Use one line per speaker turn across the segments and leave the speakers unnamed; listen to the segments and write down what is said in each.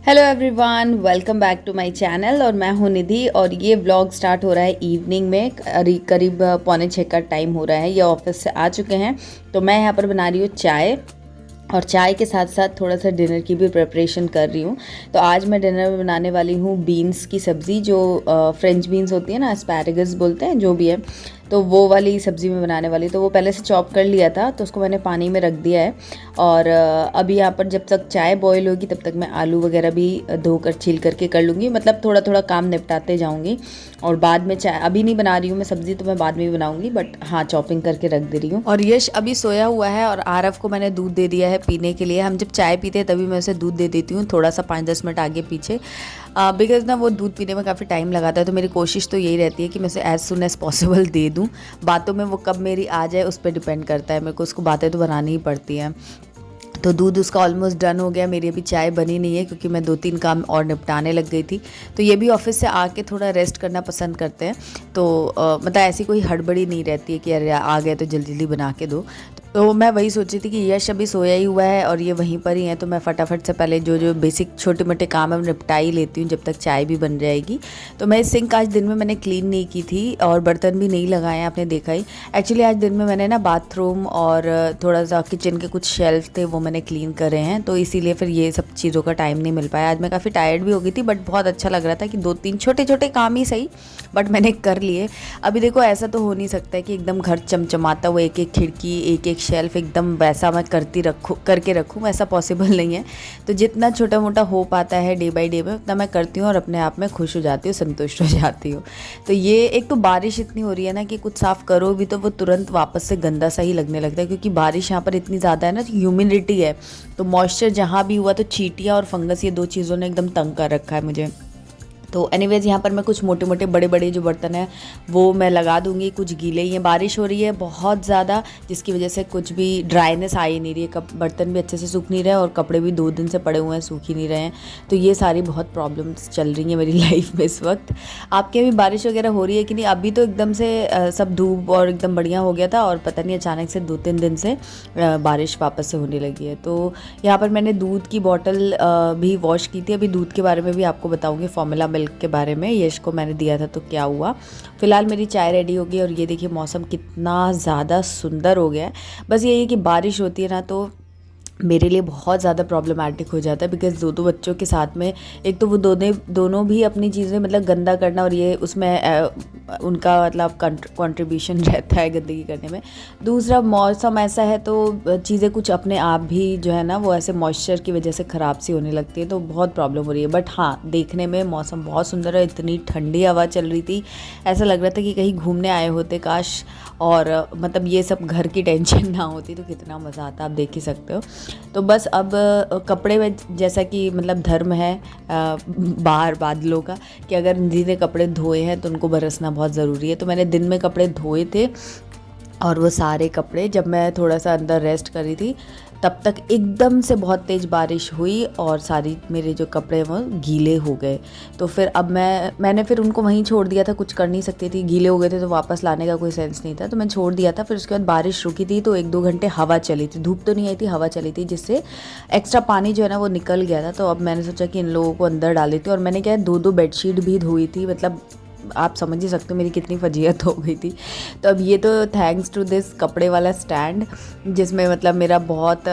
Hello everyone, welcome back to my channel. और मैं हूं निधि और ये व्लॉग स्टार्ट हो रहा है इवनिंग में। करीब 5:45 का टाइम हो रहा है। ये ऑफिस से आ चुके हैं तो मैं यहाँ पर बना रही हूँ चाय, और चाय के साथ साथ थोड़ा सा डिनर की भी प्रिपरेशन कर रही हूँ। तो आज मैं डिनर में बनाने वाली हूँ बीन्स की सब्ज़ी, जो फ्रेंच बीन्स होती है ना, एस्पैरागस बोलते हैं जो भी है, तो वो वाली सब्ज़ी में बनाने वाली। तो वो पहले से चॉप कर लिया था, तो उसको मैंने पानी में रख दिया है। और अभी यहाँ पर जब तक चाय बॉईल होगी तब तक मैं आलू वगैरह भी धोकर छील करके कर लूँगी। मतलब थोड़ा थोड़ा काम निपटाते जाऊँगी। और बाद में चाय अभी नहीं बना रही हूँ मैं सब्ज़ी, तो मैं बाद में भी बनाऊँगी, बट हाँ चॉपिंग करके रख दे रही हूँ। और यश अभी सोया हुआ है और आरव को मैंने दूध दे दिया है पीने के लिए। हम जब चाय पीते हैं तभी मैं उसे दूध दे देती हूँ, थोड़ा सा 5-10 मिनट आगे पीछे, बिकॉज़ ना वो दूध पीने में काफ़ी टाइम लगाता है। तो मेरी कोशिश तो यही रहती है कि मैं उसे एज़ सुन एज़ पॉसिबल दे दूँ। बातों में वो कब मेरी आ जाए उस पर डिपेंड करता है, मेरे को उसको बातें तो बनानी ही पड़ती हैं। तो दूध उसका ऑलमोस्ट डन हो गया। मेरी अभी चाय बनी नहीं है क्योंकि मैं 2-3 काम और निपटाने लग गई थी। तो ये भी ऑफिस से आके थोड़ा रेस्ट करना पसंद करते हैं। तो मतलब ऐसी कोई हड़बड़ी नहीं रहती है कि अरे आ गए तो जल्दी जल्दी बना के दो। तो मैं वही सोची थी कि यश अभी सोया ही हुआ है और ये वहीं पर ही है, तो मैं फटाफट से पहले जो जो बेसिक छोटे मोटे काम है वो निपटा ही लेती हूँ जब तक चाय भी बन जाएगी। तो मैं सिंक आज दिन में मैंने क्लीन नहीं की थी और बर्तन भी नहीं लगाए हैं, आपने देखा ही। एक्चुअली आज दिन में मैंने ना बाथरूम और थोड़ा सा किचन के कुछ शेल्फ थे वो मैंने क्लीन करे हैं, तो इसीलिए फिर ये सब चीज़ों का टाइम नहीं मिल पाया। आज मैं काफ़ी टायर्ड भी हो गई थी, बट बहुत अच्छा लग रहा था कि 2-3 छोटे छोटे काम ही सही बट मैंने कर लिए। अभी देखो ऐसा तो हो नहीं सकता है कि एकदम घर चमचमाता हुआ एक एक खिड़की एक एक शेल्फ एकदम वैसा मैं करके रखूँ, ऐसा पॉसिबल नहीं है। तो जितना छोटा मोटा हो पाता है डे बाय डे में उतना मैं करती हूँ और अपने आप में खुश हो जाती हूँ, संतुष्ट हो जाती हूँ। तो ये एक तो बारिश इतनी हो रही है ना कि कुछ साफ़ करो भी तो वो तुरंत वापस से गंदा सा ही लगने लगता है, क्योंकि बारिश यहाँ पर इतनी ज़्यादा है ना, तो ह्यूमिडिटी है, तो मॉइस्चर जहाँ भी हुआ तो चींटियाँ और फंगस, ये 2 चीज़ों ने एकदम तंग कर रखा है मुझे। तो एनीवेज़ यहाँ पर मैं कुछ मोटे मोटे बड़े बड़े जो बर्तन हैं वो मैं लगा दूँगी, कुछ गीले ही हैं। बारिश हो रही है बहुत ज़्यादा, जिसकी वजह से कुछ भी ड्राइनेस आ ही नहीं रही है, बर्तन भी अच्छे से सूख नहीं रहे और कपड़े भी 2 दिन से पड़े हुए हैं, सूख ही नहीं रहे हैं। तो ये सारी बहुत प्रॉब्लम्स चल रही हैं मेरी लाइफ में इस वक्त। आपके अभी बारिश वगैरह हो रही है कि नहीं? अभी तो एकदम से सब धूप और एकदम बढ़िया हो गया था और पता नहीं अचानक से 2-3 दिन से बारिश वापस से होने लगी है। तो यहाँ पर मैंने दूध की बॉटल भी वॉश की थी। अभी दूध के बारे में भी आपको बताऊँगी, फॉर्मूला मिल्क के बारे में, यश को मैंने दिया था तो क्या हुआ। फिलहाल मेरी चाय रेडी हो गई और ये देखिए मौसम कितना ज़्यादा सुंदर हो गया है। बस यही है कि बारिश होती है ना तो मेरे लिए बहुत ज़्यादा प्रॉब्लमेटिक हो जाता है, बिकॉज़ 2 बच्चों के साथ में एक तो वो दोनों भी अपनी चीज़ें मतलब गंदा करना, और ये उसमें उनका मतलब कंट्रीब्यूशन रहता है गंदगी करने में। दूसरा मौसम ऐसा है तो चीज़ें कुछ अपने आप भी जो है ना वो ऐसे मॉइस्चर की वजह से ख़राब सी होने लगती है, तो बहुत प्रॉब्लम हो रही है। बट हाँ, देखने में मौसम बहुत सुंदर है, इतनी ठंडी हवा चल रही थी, ऐसा लग रहा था कि कहीं घूमने आए होते काश। और मतलब ये सब घर की टेंशन ना होती तो कितना मज़ा आता, आप देख ही सकते हो। तो बस अब कपड़े में जैसा कि मतलब धर्म है बाहर बादलों का, कि अगर निधि ने कपड़े धोए हैं तो उनको बरसना बहुत ज़रूरी है। तो मैंने दिन में कपड़े धोए थे और वो सारे कपड़े जब मैं थोड़ा सा अंदर रेस्ट कर रही थी तब तक एकदम से बहुत तेज़ बारिश हुई और सारी मेरे जो कपड़े वो गीले हो गए। तो फिर अब मैंने फिर उनको वहीं छोड़ दिया था, कुछ कर नहीं सकती थी, गीले हो गए थे तो वापस लाने का कोई सेंस नहीं था, तो मैं छोड़ दिया था। फिर उसके बाद बारिश रुकी थी तो 1-2 घंटे हवा चली थी, धूप तो नहीं आई थी, हवा चली थी, जिससे एक्स्ट्रा पानी जो है ना वो निकल गया था। तो अब मैंने सोचा कि इन लोगों को अंदर डाल देती हूँ। और मैंने क्या है 2-2 बेडशीट भी धोई थी, मतलब आप समझ ही सकते हो मेरी कितनी फजीयत हो गई थी। तो अब ये तो थैंक्स टू दिस कपड़े वाला स्टैंड, जिसमें मतलब मेरा बहुत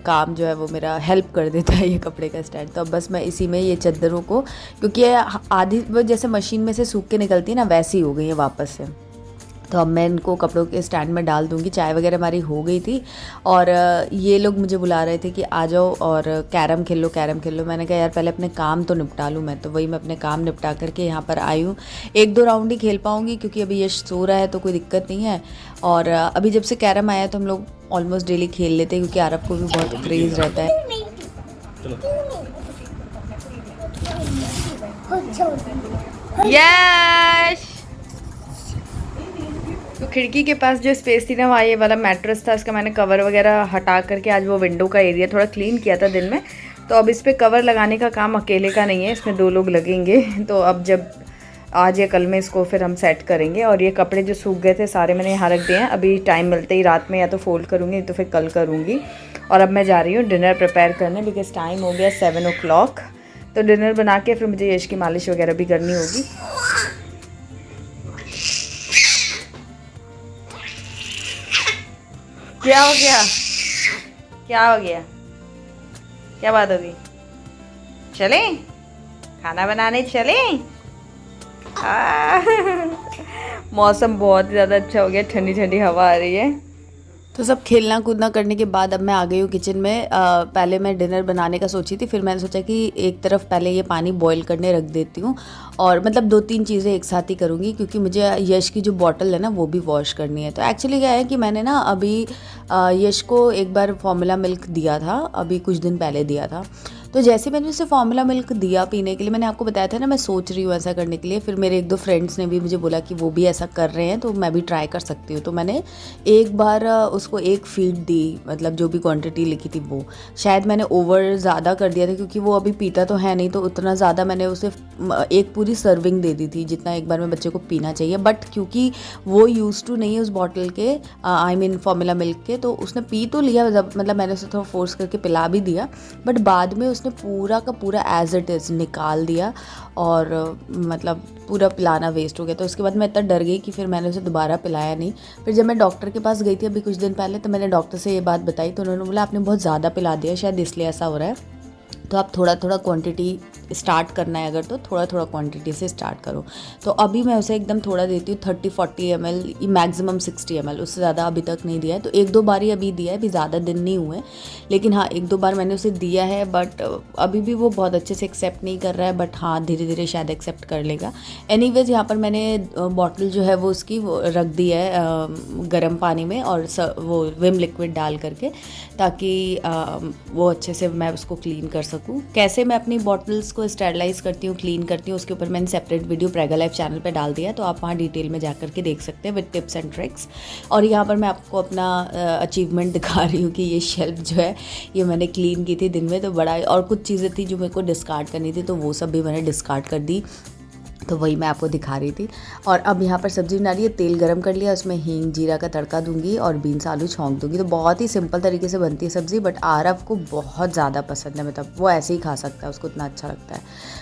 काम जो है वो मेरा हेल्प कर देता है ये कपड़े का स्टैंड। तो अब बस मैं इसी में ये चादरों को, क्योंकि ये आधी वो जैसे मशीन में से सूख के निकलती है ना वैसी हो गई है वापस से, तो अब मैं इनको कपड़ों के स्टैंड में डाल दूँगी। चाय वगैरह हमारी हो गई थी और ये लोग मुझे बुला रहे थे कि आ जाओ और कैरम खेल लो, कैरम खेल लो। मैंने कहा यार पहले अपने काम तो निपटा लूँ मैं, तो वही मैं अपने काम निपटा करके यहाँ पर आई हूँ। 1-2 राउंड ही खेल पाऊँगी क्योंकि अभी यश सो रहा है तो कोई दिक्कत नहीं है। और अभी जब से कैरम आया तो हम लोग ऑलमोस्ट डेली खेल लेते हैं, क्योंकि आरब को भी बहुत क्रेज़ रहता है। यश तो खिड़की के पास जो स्पेस थी ना वहाँ ये वाला मैट्रेस था, इसका मैंने कवर वगैरह हटा करके आज वो विंडो का एरिया थोड़ा क्लीन किया था दिन में। तो अब इस पर कवर लगाने का काम अकेले का नहीं है, इसमें 2 लोग लगेंगे। तो अब जब आज या कल में इसको फिर हम सेट करेंगे। और ये कपड़े जो सूख गए थे सारे मैंने यहाँ रख दिए हैं, अभी टाइम मिलते ही रात में या तो फोल्ड करूँगी तो फिर कल करूँगी। और अब मैं जा रही हूँ डिनर प्रिपेयर करने, बिकॉज टाइम हो गया 7 o'clock। तो डिनर बना के फिर मुझे यश की मालिश वगैरह भी करनी होगी। क्या हो गया, क्या हो गया, क्या बात होगी? चलें खाना बनाने, चलें? मौसम बहुत ज़्यादा अच्छा हो गया, ठंडी ठंडी हवा आ रही है। तो सब खेलना कूदना करने के बाद अब मैं आ गई हूँ किचन में। पहले मैं डिनर बनाने का सोची थी, फिर मैंने सोचा कि एक तरफ पहले ये पानी बॉईल करने रख देती हूँ और मतलब 2-3 चीज़ें एक साथ ही करूँगी, क्योंकि मुझे यश की जो बॉटल है ना वो भी वॉश करनी है। तो एक्चुअली क्या है कि मैंने ना अभी यश को एक बार फॉर्मूला मिल्क दिया था, अभी कुछ दिन पहले दिया था। तो जैसे मैंने उसे फार्मूला मिल्क दिया पीने के लिए, मैंने आपको बताया था ना मैं सोच रही हूँ ऐसा करने के लिए, फिर मेरे 1-2 फ्रेंड्स ने भी मुझे बोला कि वो भी ऐसा कर रहे हैं तो मैं भी ट्राई कर सकती हूँ। तो मैंने एक बार उसको एक फीड दी, मतलब जो भी क्वांटिटी लिखी थी वो। शायद मैंने ओवर ज़्यादा कर दिया था, क्योंकि वो अभी पीता तो है नहीं, तो उतना ज़्यादा मैंने उसे एक पूरी सर्विंग दे दी थी जितना एक बार में बच्चे को पीना चाहिए। बट क्योंकि वो यूज़ टू नहीं है उस बॉटल के, आई मीन फार्मूला मिल्क के, तो उसने पी तो लिया, मतलब मैंने उसे थोड़ा फोर्स करके पिला भी दिया, बट बाद में उसने पूरा का पूरा एज इट इज़ निकाल दिया और मतलब पूरा पिलाना वेस्ट हो गया। तो उसके बाद मैं इतना डर गई कि फिर मैंने उसे दोबारा पिलाया नहीं। फिर जब मैं डॉक्टर के पास गई थी अभी कुछ दिन पहले, तो मैंने डॉक्टर से ये बात बताई, तो उन्होंने बोला आपने बहुत ज़्यादा पिला दिया, शायद इसलिए ऐसा हो रहा है, तो आप थोड़ा थोड़ा क्वांटिटी स्टार्ट करना है अगर, तो थोड़ा थोड़ा क्वांटिटी से स्टार्ट करो। तो अभी मैं उसे एकदम थोड़ा देती हूँ, 30-40 ml, मैक्सिमम 60 ml, उससे ज़्यादा अभी तक नहीं दिया है। तो 1-2 बार ही अभी दिया है, अभी ज़्यादा दिन नहीं हुए, लेकिन हाँ 1-2 बार मैंने उसे दिया है। बट अभी भी वो बहुत अच्छे से एक्सेप्ट नहीं कर रहा है, बट हाँ धीरे धीरे शायद एक्सेप्ट कर लेगा। एनीवेज यहाँ पर मैंने बॉटल जो है वो उसकी वो रख दी है गर्म पानी में, और वो विम लिक्विड डाल करके, ताकि वो अच्छे से मैं उसको क्लीन कर सकूँ। कैसे मैं अपनी बॉटल्स को स्टेरलाइज करती हूँ, क्लीन करती हूँ, उसके ऊपर मैंने सेपरेट वीडियो प्रेगा लाइफ चैनल पे डाल दिया है, तो आप वहाँ डिटेल में जा करके देख सकते हैं विद टिप्स एंड ट्रिक्स। और यहाँ पर मैं आपको अपना अचीवमेंट दिखा रही हूँ कि ये शेल्फ जो है ये मैंने क्लीन की थी दिन में, तो बड़ा, और कुछ चीज़ें थी जो मेरे को डिस्कार्ड करनी थी, तो वो सब भी मैंने डिस्कार्ड कर दी, तो वही मैं आपको दिखा रही थी। और अब यहाँ पर सब्ज़ी बना रही है, तेल गरम कर लिया, उसमें हींग जीरा का तड़का दूंगी और बीन्स आलू छौंक दूंगी। तो बहुत ही सिंपल तरीके से बनती है सब्ज़ी, बट आरव को बहुत ज़्यादा पसंद है, मतलब वो ऐसे ही खा सकता है, उसको इतना अच्छा लगता है।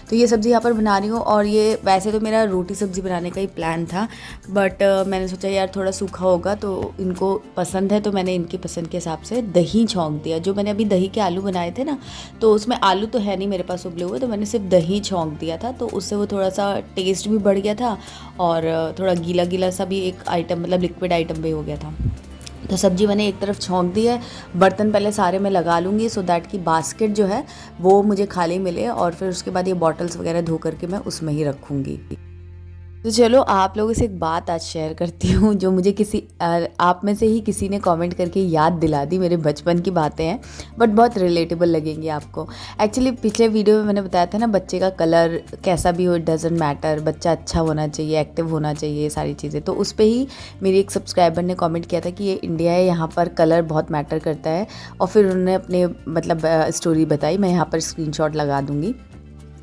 तो ये सब्ज़ी यहाँ पर बना रही हूँ। और ये वैसे तो मेरा रोटी सब्ज़ी बनाने का ही प्लान था, बट मैंने सोचा यार थोड़ा सूखा होगा तो इनको पसंद है, तो मैंने इनकी पसंद के हिसाब से दही छौंक दिया। जो मैंने अभी दही के आलू बनाए थे ना, तो उसमें आलू तो है नहीं मेरे पास उबले हुए, तो मैंने सिर्फ दही छौंक दिया था, तो उससे वो थोड़ा सा टेस्ट भी बढ़ गया था और थोड़ा गीला गीला सा भी एक आइटम, मतलब लिक्विड आइटम भी हो गया था। तो सब्जी मैंने एक तरफ छौंक दी है। बर्तन पहले सारे मैं लगा लूँगी, सो दैट कि बास्केट जो है वो मुझे खाली मिले, और फिर उसके बाद ये बॉटल्स वगैरह धो करके मैं उसमें ही रखूँगी। तो चलो आप लोगों से एक बात आज शेयर करती हूँ, जो मुझे आप में से ही किसी ने कमेंट करके याद दिला दी। मेरे बचपन की बातें हैं, बट बहुत रिलेटेबल लगेंगी आपको। एक्चुअली पिछले वीडियो में मैंने बताया था ना, बच्चे का कलर कैसा भी हो इट डजेंट मैटर, बच्चा अच्छा होना चाहिए, एक्टिव होना चाहिए, सारी चीज़ें। तो उस पर ही मेरी एक सब्सक्राइबर ने कॉमेंट किया था कि ये इंडिया है, यहाँ पर कलर बहुत मैटर करता है, और फिर उन्होंने अपने मतलब स्टोरी बताई, मैं यहाँ पर स्क्रीनशॉट लगा दूँगी।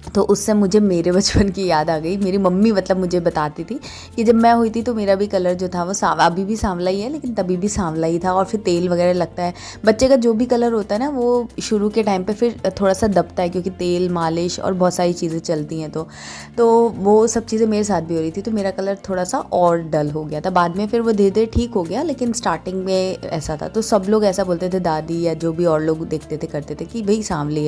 तो उससे मुझे मेरे बचपन की याद आ गई। मेरी मम्मी मतलब मुझे बताती थी कि जब मैं हुई थी तो मेरा भी कलर जो था वो अभी भी सांवला ही है, लेकिन तभी भी सांवला ही था। और फिर तेल वगैरह लगता है, बच्चे का जो भी कलर होता है ना वो शुरू के टाइम पे फिर थोड़ा सा दबता है, क्योंकि तेल मालिश और बहुत सारी चीज़ें चलती हैं। तो वो सब चीज़ें मेरे साथ भी हो रही थी, तो मेरा कलर थोड़ा सा और डल हो गया था। बाद में फिर वो धीरे धीरे ठीक हो गया, लेकिन स्टार्टिंग में ऐसा था। तो सब लोग ऐसा बोलते थे, दादी या जो भी और लोग देखते थे करते थे, कि भाई सांवली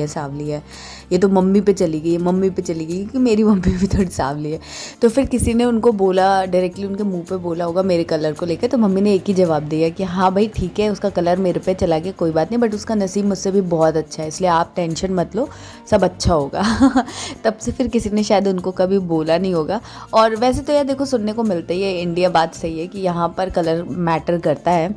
है, ये तो मम्मी पे चली गई, क्योंकि मेरी मम्मी भी थोड़ी सांवली है। तो फिर किसी ने उनको बोला, डायरेक्टली उनके मुंह पे बोला होगा मेरे कलर को लेकर, तो मम्मी ने एक ही जवाब दिया कि हाँ भाई ठीक है, उसका कलर मेरे पे चला गया, कोई बात नहीं, बट उसका नसीब मुझसे भी बहुत अच्छा है, इसलिए आप टेंशन मत लो, सब अच्छा होगा। तब से फिर किसी ने शायद उनको कभी बोला नहीं होगा। और वैसे तो यार देखो, सुनने को मिलता ही है, इंडिया बात सही है कि यहाँ पर कलर मैटर करता है,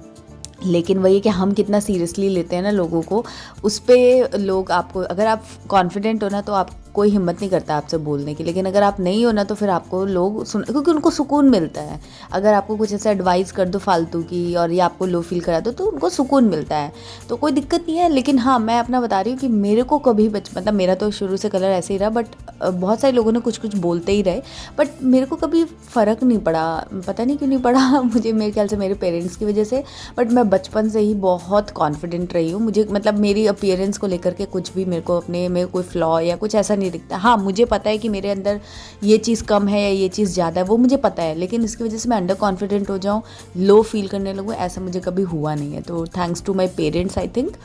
लेकिन वही कि हम कितना सीरियसली लेते हैं ना लोगों को, उस पर लोग आपको, अगर आप कॉन्फिडेंट हो ना तो आप कोई हिम्मत नहीं करता आपसे बोलने की, लेकिन अगर आप नहीं हो ना तो फिर आपको लोग क्योंकि उनको सुकून मिलता है। अगर आपको कुछ ऐसा एडवाइस कर दो फालतू की, और ये आपको लो फील करा दो, तो उनको सुकून मिलता है, तो कोई दिक्कत नहीं है। लेकिन हाँ, मैं अपना बता रही हूँ कि मेरे को कभी मतलब मेरा तो शुरू से कलर ऐसे ही रहा, बट बहुत सारे लोगों ने कुछ कुछ बोलते ही रहे, बट मेरे को कभी फ़र्क नहीं पड़ा, पता नहीं क्यों नहीं पड़ा। मुझे मेरे ख्याल से मेरे पेरेंट्स की वजह से, बट मैं बचपन से ही बहुत कॉन्फिडेंट रही हूँ। मुझे मतलब मेरी अपीयरेंस को लेकर के कुछ भी मेरे को अपने में कोई फ्लॉ या कुछ ऐसा नहीं नहीं दिखता। हाँ, मुझे पता है कि मेरे अंदर ये चीज़ कम है या ये चीज़ ज़्यादा है, वो मुझे पता है, लेकिन इसकी वजह से मैं अंडर कॉन्फिडेंट हो जाऊँ, लो फील करने लगूँ, ऐसा मुझे कभी हुआ नहीं है। तो thanks to my parents I think.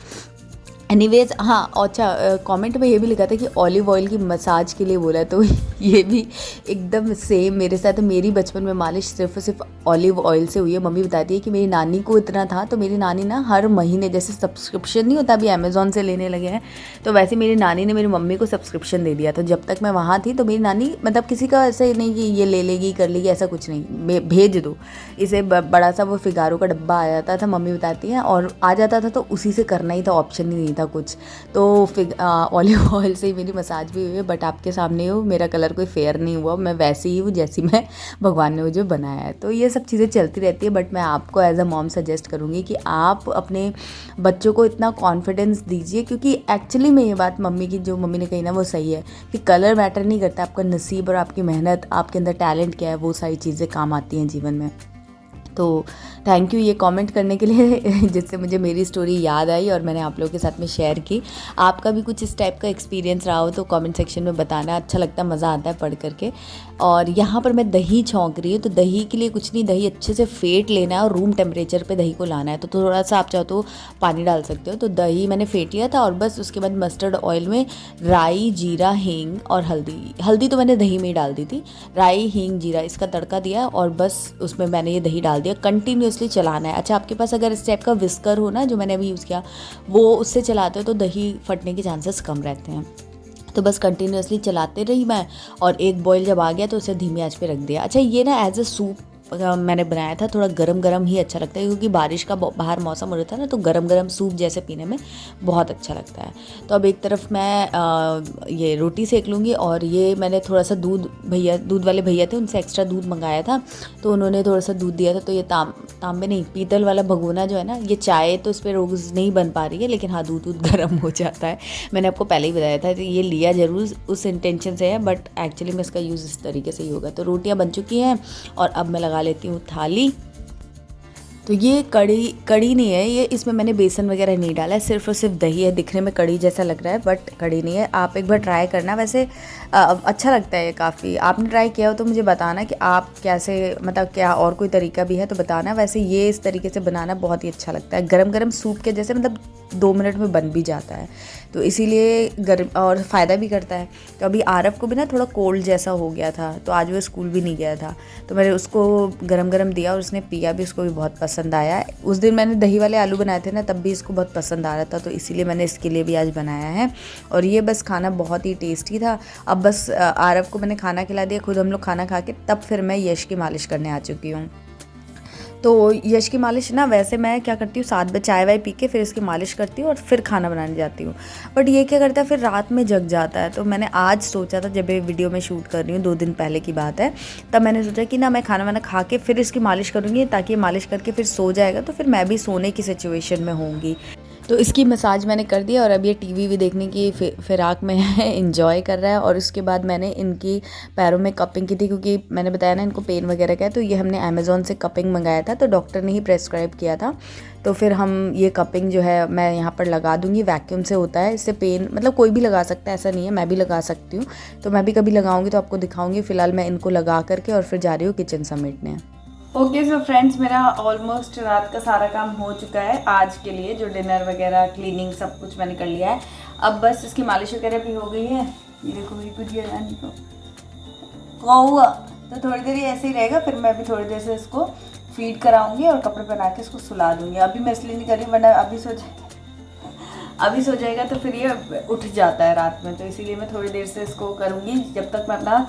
Anyways, हाँ, अच्छा, कमेंट में ये भी लिखा था कि ऑलिव ऑयल की मसाज के लिए बोला है, तो ये भी एकदम सेम मेरे साथ। मेरी बचपन में मालिश सिर्फ और सिर्फ ऑलिव ऑयल से हुई है। मम्मी बताती है कि मेरी नानी को इतना था, तो मेरी नानी ना हर महीने, जैसे सब्सक्रिप्शन नहीं होता अभी अमेज़ॉन से लेने लगे हैं, तो वैसे मेरी नानी ने मेरी मम्मी को सब्सक्रिप्शन दे दिया था। जब तक मैं वहाँ थी तो मेरी नानी, मतलब किसी का ऐसे नहीं कि ये ले लेगी कर लेगी, ऐसा कुछ नहीं, भेज दो इसे। बड़ा सा वो फिगारो का डब्बा आ जाता था, मम्मी बताती हैं, और आ जाता था तो उसी से करना ही था, ऑप्शन ही नहीं था कुछ। तो ऑलिव ऑयल से ही मेरी मसाज भी हुई है। बट आपके सामने हो, मेरा कलर कोई फेयर नहीं हुआ, मैं वैसी ही हूँ जैसी मैं भगवान ने मुझे बनाया है। तो ये सब चीज़ें चलती रहती है। बट मैं आपको एज अ मॉम सजेस्ट करूँगी कि आप अपने बच्चों को इतना कॉन्फिडेंस दीजिए, क्योंकि एक्चुअली में ये बात मम्मी की, जो मम्मी ने कही ना, वो सही है कि कलर मैटर नहीं करता, आपका नसीब और आपकी मेहनत, आपके अंदर टैलेंट क्या है, वो सारी चीज़ें काम आती हैं जीवन में। तो थैंक यू ये कमेंट करने के लिए जिससे मुझे मेरी स्टोरी याद आई और मैंने आप लोगों के साथ में शेयर की। आपका भी कुछ इस टाइप का एक्सपीरियंस रहा हो तो कमेंट सेक्शन में बताना, अच्छा लगता है, मज़ा आता है पढ़ करके। और यहाँ पर मैं दही छौंक रही हूँ, तो दही के लिए कुछ नहीं, दही अच्छे से फेंट लेना है और रूम टेम्परेचर पे दही को लाना है। तो थोड़ा सा आप चाहो तो पानी डाल सकते हो। तो दही मैंने फेंट लिया था और बस उसके बाद मस्टर्ड ऑयल में राई, जीरा, हींग और हल्दी तो मैंने दही में ही डाल दी थी। राई, हींग, जीरा, इसका तड़का दिया और बस उसमें मैंने ये दही डाल दिया। कंटिन्यूसली चलाना है। अच्छा, आपके पास अगर इस टाइप का विस्कर हो ना, जो मैंने अभी यूज़ किया, वो उससे चलाते हो तो दही फटने के चांसेस कम रहते हैं। तो बस कंटिन्यूसली चलाते रही मैं, और एक बॉईल जब आ गया तो उसे धीमी आंच पे रख दिया। अच्छा, ये ना एज अ सूप मैंने बनाया था, थोड़ा गरम गरम ही अच्छा लगता है, क्योंकि बारिश का बाहर मौसम हो रहा था ना, तो गरम गरम सूप जैसे पीने में बहुत अच्छा लगता है। तो अब एक तरफ मैं ये रोटी सेक लूँगी, और ये मैंने थोड़ा सा दूध वाले भैया थे, उनसे एक्स्ट्रा दूध मंगाया था, तो उन्होंने थोड़ा सा दूध दिया था। तो ये तांबे नहीं, पीतल वाला भगोना जो है ना, ये चाय तो इस पर रोज़ नहीं बन पा रही है, लेकिन हाँ, दूध गर्म हो जाता है। मैंने आपको पहले ही बताया था, तो ये लिया ज़रूर उस इंटेंशन से है, बट एक्चुअली में इसका यूज़ इस तरीके से ही होगा। तो रोटियाँ बन चुकी हैं और अब मैं लगा लेती हूँ थाली। तो ये कड़ी नहीं है, ये इसमें मैंने बेसन वगैरह नहीं डाला है, सिर्फ और सिर्फ दही है। दिखने में कड़ी जैसा लग रहा है बट कड़ी नहीं है। आप एक बार ट्राई करना, वैसे अच्छा लगता है ये काफ़ी। आपने ट्राई किया हो तो मुझे बताना कि आप कैसे, मतलब क्या और कोई तरीका भी है तो बताना। वैसे ये इस तरीके से बनाना बहुत ही अच्छा लगता है, गरम गरम सूप के जैसे, मतलब 2 मिनट में बन भी जाता है, तो इसीलिए गर्म और फ़ायदा भी करता है। तो अभी आरव को भी ना थोड़ा कोल्ड जैसा हो गया था, तो आज वो स्कूल भी नहीं गया था, तो मैंने उसको गरम गरम दिया और उसने पिया भी, उसको भी बहुत पसंद आया। उस दिन मैंने दही वाले आलू बनाए थे ना, तब भी इसको बहुत पसंद आ रहा था, तो इसीलिए मैंने इसके लिए भी आज बनाया है। और ये बस खाना बहुत ही टेस्टी था। अब बस आरव को मैंने खाना खिला दिया, खुद हम लोग खाना खा के तब फिर मैं यश की मालिश करने आ चुकी हूँ। तो यश की मालिश ना, वैसे मैं क्या करती हूँ, 7 बजे चाय वाय पी के फिर इसकी मालिश करती हूँ और फिर खाना बनाने जाती हूँ। बट ये क्या करता है, फिर रात में जग जाता है। तो मैंने आज सोचा था, जब ये वीडियो में शूट कर रही हूँ, 2 दिन पहले की बात है, तब मैंने सोचा कि ना मैं खाना वाना खा के फिर इसकी मालिश करूँगी, ताकि मालिश करके फिर सो जाएगा, तो फिर मैं भी सोने की सिचुएशन में होंगी। तो इसकी मसाज मैंने कर दिया और अब ये टीवी भी देखने की फिराक में है, एंजॉय कर रहा है। और उसके बाद मैंने इनकी पैरों में कपिंग की थी, क्योंकि मैंने बताया ना इनको पेन वगैरह का है, तो ये हमने अमेज़ॉन से कपिंग मंगाया था, तो डॉक्टर ने ही प्रेस्क्राइब किया था। तो फिर हम ये कपिंग जो है मैं यहाँ पर लगा दूँगी, वैक्यूम से होता है, इससे पेन, मतलब कोई भी लगा सकता है, ऐसा नहीं है, मैं भी लगा सकती हूँ। तो मैं भी कभी लगाऊँगी तो आपको दिखाऊँगी। फ़िलहाल मैं इनको लगा करके और फिर जा रही हूँ किचन समेटने। ओके सो फ्रेंड्स, मेरा ऑलमोस्ट रात का सारा काम हो चुका है आज के लिए, जो डिनर वगैरह, क्लीनिंग, सब कुछ मैंने कर लिया है। अब बस इसकी मालिश वगैरह भी हो गई है। ये देखो मेरी कुटिया रानी को कौआ, तो थोड़ी देर ऐसे ही रहेगा, फिर मैं भी थोड़ी देर से इसको फीड कराऊंगी और कपड़े पहना के इसको सुला दूंगी। अभी मैं इसलिए नहीं कर रही, वरना अभी सो जाएगा तो फिर ये उठ जाता है रात में, तो इसीलिए मैं थोड़ी देर से इसको करूँगी, जब तक मैं अपना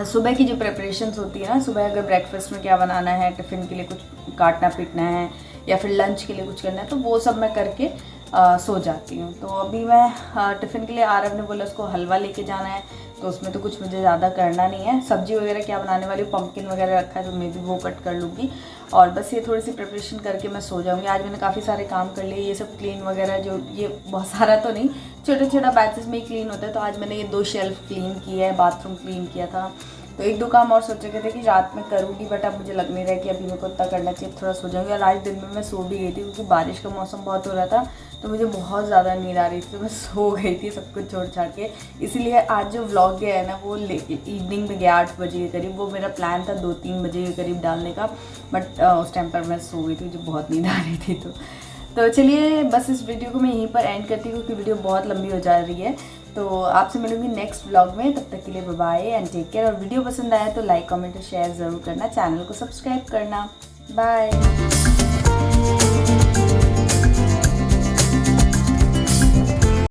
सुबह की जो प्रिपरेशंस होती है ना, सुबह अगर ब्रेकफास्ट में क्या बनाना है, टिफ़िन के लिए कुछ काटना पीटना है, या फिर लंच के लिए कुछ करना है, तो वो सब मैं करके सो जाती हूँ। तो अभी मैं टिफ़िन के लिए, आरव ने बोला उसको हलवा लेके जाना है, तो उसमें तो कुछ मुझे ज़्यादा करना नहीं है। सब्जी वगैरह क्या बनाने वाली, पम्पकिन वगैरह रखा है, तो मैं भी वो कट कर लूँगी, और बस ये थोड़ी सी प्रिपरेशन करके मैं सो जाऊँगी। आज मैंने काफ़ी सारे काम कर लिए, ये सब क्लीन वगैरह, जो ये बहुत सारा तो नहीं, छोटा छोटा बैचेस में ही क्लीन होता है। तो आज मैंने ये 2 शेल्फ क्लीन किया है, बाथरूम क्लीन किया था, तो 1-2 काम और सोचे गए थे कि रात में करूँगी, बट अब मुझे लग नहीं रहा है कि अभी मेरे को इतना करना चाहिए, थोड़ा सो जाऊँगी। और आज दिन में मैं सो भी गई थी, क्योंकि बारिश का मौसम बहुत हो रहा था, तो मुझे बहुत ज़्यादा नींद आ रही थी, तो मैं सो गई थी सब कुछ छोड़ छाड़ के। इसीलिए आज जो व्लॉग गया है ना वो इवनिंग में गया 8 बजे के करीब। वो मेरा प्लान था 2-3 बजे के करीब डालने का, बट उस टाइम पर मैं सो गई थी, मुझे बहुत नींद आ रही थी। तो चलिए बस इस वीडियो को मैं यहीं पर एंड करती हूँ क्योंकि वीडियो बहुत लंबी हो जा रही है। तो आपसे मिलूंगी नेक्स्ट व्लॉग में, तब तक के लिए bye bye and take care. और वीडियो पसंद आया तो लाइक कमेंट और शेयर ज़रूर करना, चैनल को सब्सक्राइब करना। बाय।